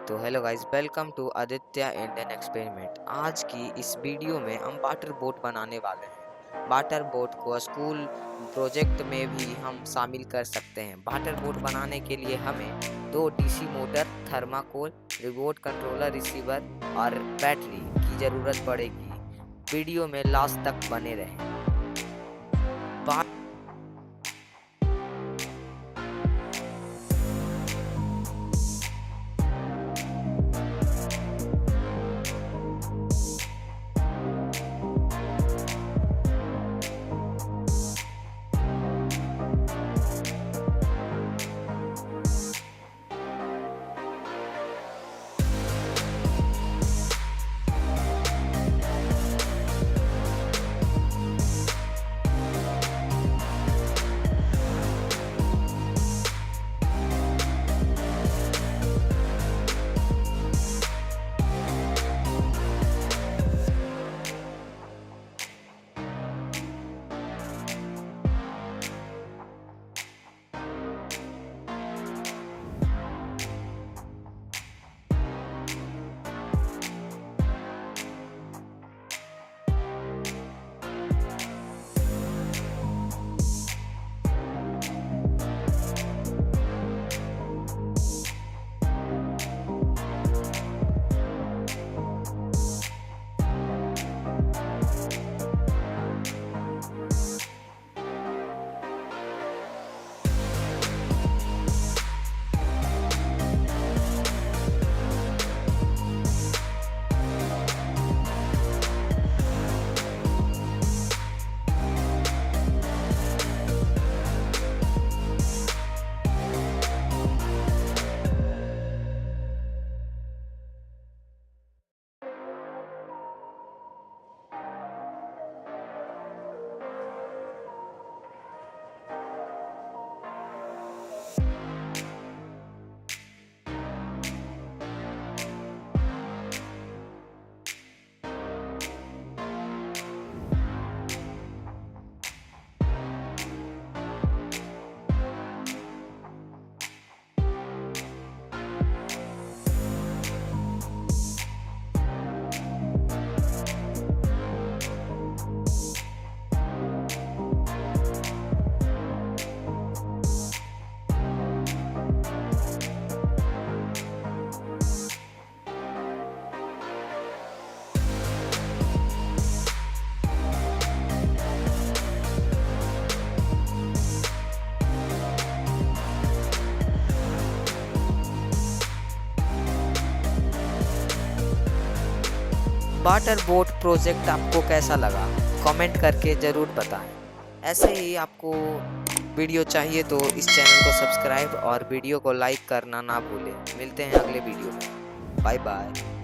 तो hello guys, welcome to Aditya Indian experiment. आज की इस वीडियो में हम वाटर बोट बनाने वाले हैं। वाटर बोट को स्कूल प्रोजेक्ट में भी हम शामिल कर सकते हैं। वाटर बोट बनाने के लिए हमें 2 DC motor, thermocol, remote controller, receiver और बैटरी की ज़रूरत पड़ेगी। वीडियो में लास्ट तक बने रहें। वाटर बोट प्रोजेक्ट आपको कैसा लगा, कमेंट करके ज़रूर बताएं। ऐसे ही आपको वीडियो चाहिए तो इस चैनल को सब्सक्राइब और वीडियो को लाइक करना ना भूलें। मिलते हैं अगले वीडियो में। Bye bye.